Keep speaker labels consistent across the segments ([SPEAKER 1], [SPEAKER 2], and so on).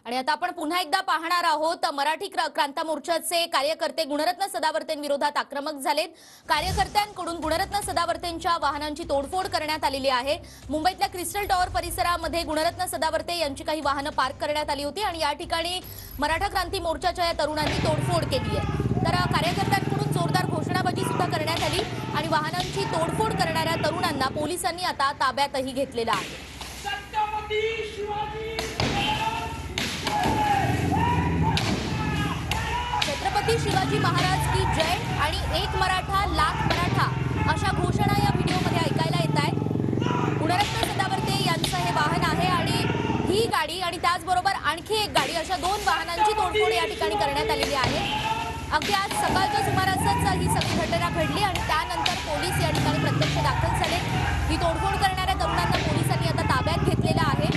[SPEAKER 1] आणि आता आपण पुन्हा एकदा पाहणार आहोत मराठी क्रांती मोर्चाचे कार्यकर्ते गुणरत्न सदावर्तेंविरोधात आक्रमक झालेत। कार्यकर्त्यांकडून गुणरत्न सदावर्तेंच्या वाहनांची तोडफोड करण्यात आलेली आहे। मुंबईतल्या क्रिस्टल टॉवर परिसरामध्ये गुणरत्न सदावर्ते यांची काही वाहनं पार्क करण्यात आली होती आणि या ठिकाणी मराठा क्रांती मोर्चाच्या या तरुणांनी तोडफोड केली आहे। तर कार्यकर्त्यांकडून जोरदार घोषणाबाजी सुद्धा करण्यात आली आणि वाहनांची तोडफोड करणाऱ्या तरुणांना पोलिसांनी आता ताब्यातही घेतलेलं आहे। छत्रपती शिवाजी महाराज की जय आणि एक मराठा लाख मराठा अशा घोषणा या व्हिडिओमध्ये ऐकायला येत आहे। गुणरत्न सदावर्ते यांचं हे वाहन आहे आणि ही गाडी आणि त्याचबरोबर आणखी एक गाडी अशा दोन वाहनांची तोडफोड या ठिकाणी करण्यात आलेली आहे। अगदी आज सकाळच्या सुमारासच ही सगळी घटना घडली आणि त्यानंतर पोलीस या ठिकाणी प्रत्यक्ष दाखल झाले। ही तोडफोड करणाऱ्या तरुणांना पोलिसांनी आता ताब्यात घेतलेलं आहे।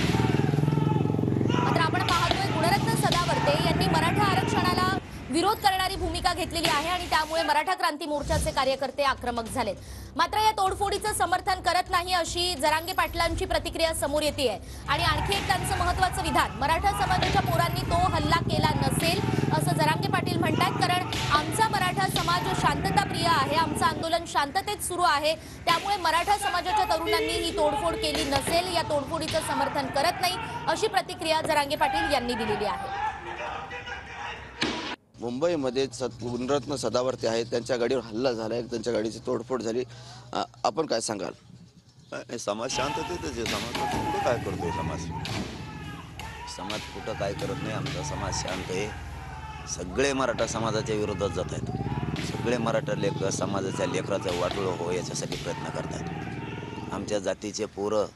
[SPEAKER 1] मात्र आपण पाहतोय गुणरत्न सदावर्ते यांनी मराठा आरक्षणाला विरोध करणारी भूमिका घेतलेली आहे आणि त्यामुळे मराठा क्रांती मोर्चाचे कार्यकर्ते आक्रमक झालेत। मात्र या तोडफोडीचं समर्थन करत नाही अशी जरांगे पाटलांची प्रतिक्रिया समोर येते आहे आणि आणखी एक त्यांचं महत्त्वाचं विधान, मराठा समाजाच्या पोरांनी तो हल्ला केला नसेल असं जरांगे पाटील म्हणतात। कारण आमचा मराठा समाज शांतताप्रिय आहे, आमचं आंदोलन शांततेत सुरू आहे, त्यामुळे मराठा समाजाच्या तरुणांनी ही तोडफोड केली नसेल, या तोडफोडीचं समर्थन करत नाही अशी प्रतिक्रिया जरांगे पाटील यांनी दिलेली आहे।
[SPEAKER 2] मुंबईमध्ये गुणरत्न सदावर्ते आहेत, त्यांच्या गाडीवर हल्ला झाला आहे, त्यांच्या गाडीची तोडफोड झाली। आपण काय सांगाल?
[SPEAKER 3] समाज शांततेतच आहे। समाज कुठं काय करतोय? समाज कुठं काय करत नाही। आमचा समाज शांत आहे। सगळे मराठा समाजाच्या विरोधात जात आहेत। सगळे मराठा समाजाच्या लेकराचं वाटोळं हो याच्यासाठी प्रयत्न करतात। आमच्या जातीचे पोरं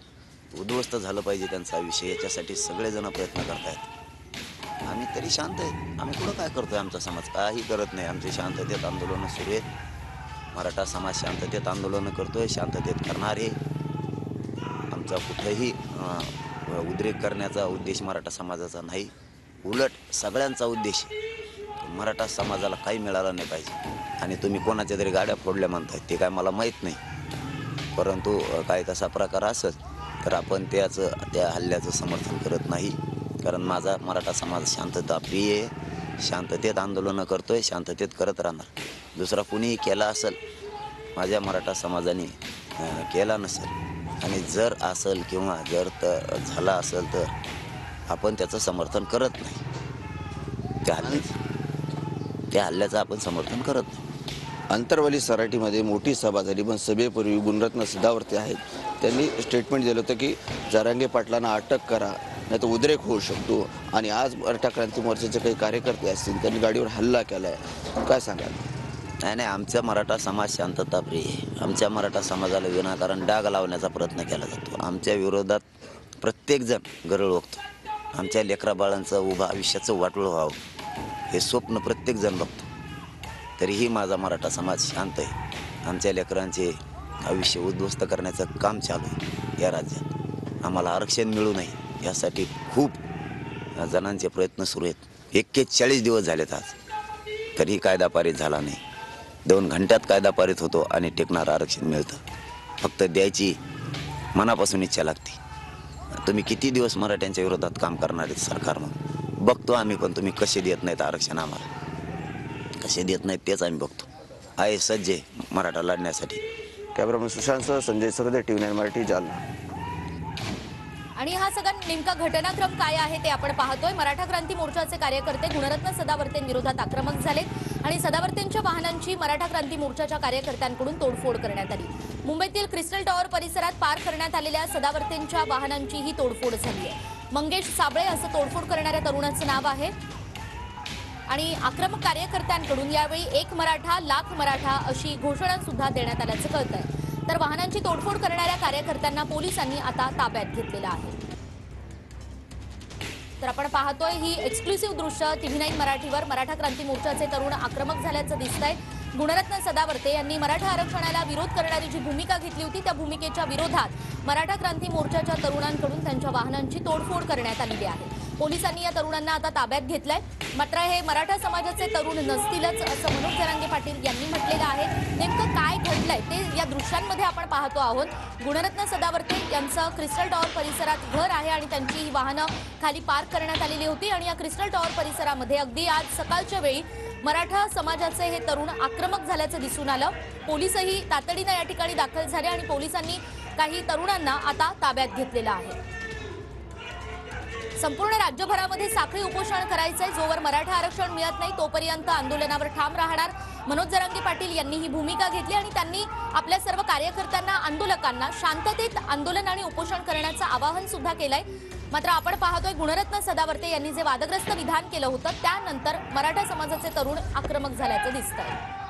[SPEAKER 3] उद्ध्वस्त झालं पाहिजे त्यांचा विषय, याच्यासाठी सगळेजण प्रयत्न करतायत। आम्ही तरी शांत आहे। आम्ही कुठं काय करतोय? आमचा समाज काही करत नाही। आमचे शांततेत आंदोलनं सुरू आहेत। मराठा समाज शांततेत आंदोलनं करतोय, शांततेत करणार आहे। आमचा कुठंही उद्रेक करण्याचा उद्देश मराठा समाजाचा नाही, उलट सगळ्यांचा उद्देश मराठा समाजाला काही मिळालं नाही पाहिजे। आणि तुम्ही कोणाच्या तरी गाड्या फोडल्या म्हणताय, ते काय मला माहीत नाही, परंतु काय तसा प्रकार असेल तर आपण त्या हल्ल्याचं समर्थन करत नाही। कारण माझा मराठा समाज शांतताप्रिय आहे, शांततेत आंदोलनं करतोय, शांततेत करत राहणार। दुसरा कुणीही केला असेल, माझ्या मराठा समाजाने केला नसेल आणि जर असेल किंवा जर झाला असेल तर आपण त्याचं समर्थन करत नाही। त्या हल्ल्याचं आपण समर्थन करत नाही।
[SPEAKER 2] अंतरवाली सराटीमध्ये मोठी सभा झाली, पण सभेपूर्वी गुणरत्न सदावर्ते आहेत, त्यांनी स्टेटमेंट दिलं होतं की जरांगे पाटलांना अटक करा, नाही तर उद्रेक होऊ शकतो। आणि आज मराठा क्रांती मोर्चाचे काही कार्यकर्ते असतील, त्यांनी गाडीवर हल्ला केला आहे, काय सांगाल?
[SPEAKER 3] नाही, आमचा मराठा समाज शांतताप्रिय आहे। आमच्या मराठा समाजाला विनाकारण डाग लावण्याचा प्रयत्न केला जातो। आमच्या विरोधात प्रत्येकजण गरळ ओकतो। आमच्या लेकरा बाळांचं उभं आयुष्याचं वाटोळं व्हावं हे स्वप्न प्रत्येकजण बघतो। तरीही माझा मराठा समाज शांत आहे। आमच्या लेकरांचे आयुष्य उद्ध्वस्त करण्याचं काम चालू आहे या राज्यात। आम्हाला आरक्षण मिळू नये यासाठी खूप जणांचे प्रयत्न सुरू आहेत। 41 दिवस झालेत आज, तरी कायदा पारित झाला नाही। 2 घंट्यात कायदा पारित होतो आणि टेकणार आरक्षण मिळतं। फक्त द्यायची मनापासून इच्छा लागते। तुम्ही किती दिवस मराठ्यांच्या विरोधात काम करणार आहेत सरकार? मग बघतो आम्ही, पण तुम्ही कसे देत नाहीत आरक्षण आम्हाला, कसे देत नाहीत तेच आम्ही बघतो। आहे सज्ज मराठा लढण्यासाठी।
[SPEAKER 2] कॅमेरामन सुशांतसह संजय सरदे, TV9 मराठी, जालना।
[SPEAKER 1] आणि हा सगळा नेमका घटनाक्रम काय आहे ते आपण पाहतोय। मराठा क्रांती मोर्चाचे कार्यकर्ते गुणरत्न सदावर्तेंविरोधात आक्रमक झालेत आणि सदावर्तेंच्या वाहनांची मराठा क्रांती मोर्चाच्या कार्यकर्त्यांकडून तोडफोड करण्यात आली। मुंबईतील क्रिस्टल टॉवर परिसरात पार्क करण्यात आलेल्या सदावर्तेंच्या वाहनांची ही तोडफोड झाली आहे। मंगेश साबळे असं तोडफोड करणाऱ्या तरुणाचं नाव आहे आणि आक्रमक कार्यकर्त्यांकडून यावेळी एक मराठा लाख मराठा अशी घोषणा सुद्धा देण्यात आल्याचं कळतंय। तर वाहनांची तोडफोड करणाऱ्या कार्यकर्त्यांना पोलिसांनी आता ताब्यात घेतलेलं आहे। तर आपण पाहतोय ही एक्सक्लुसिव्ह दृश्य TV9 मराठीवर। मराठा क्रांती मोर्चाचे तरुण आक्रमक झाल्याचं दिसतंय। गुणरत्न सदावर्ते यांनी मराठा आरक्षणाला विरोध करणारी जी भूमिका घेतली होती, त्या भूमिकेच्या विरोधात मराठा क्रांती मोर्चाच्या तरुणांकडून त्यांच्या वाहनांची तोडफोड करण्यात आलेली आहे। पोलिसांनी या तरुणांना आता ताब्यात घेतलंय. मात्र हे मराठा समाजाचे तरुण नसतीलच असं मनोज जरांगे पाटील यांनी म्हटलेलं आहे. नेमकं काय घडलंय ते या दृश्यांमध्ये आपण पाहतो आहोत. गुणरत्न सदावर्ते यांचं क्रिस्टल टॉवर परिसरात घर आहे आणि त्यांची ही वाहनं खाली पार्क करण्यात आलेली होती आणि या क्रिस्टल टॉवर परिसरामध्ये अगदी आज सकाळच्या वेळी मराठा समाजाचे हे तरुण आक्रमक झाल्याचं दिसून आलं. पोलीसही तातडीनं या ठिकाणी दाखल झाले आणि पोलिसांनी काही तरुणांना आता ताब्यात घेतलेलं आहे. संपूर्ण राज्यभरामध्ये साखळी उपोषण करायचंय. जोवर मराठा आरक्षण मिळत नाही तोपर्यंत आंदोलनावर ठाम राहणार. मनोज जरांगे पाटील यांनी ही भूमिका घेतली आणि त्यांनी आपल्या सर्व कार्यकर्त्यांना, आंदोलकांना शांततेत आंदोलन आणि उपोषण करण्याचं आवाहन सुद्धा केलंय. मात्र आपण पाहतोय गुणरत्न सदावर्ते यांनी जे वादग्रस्त विधान केलं होतं त्यानंतर मराठा समाजाचे तरुण आक्रमक झाल्याचं दिसतंय.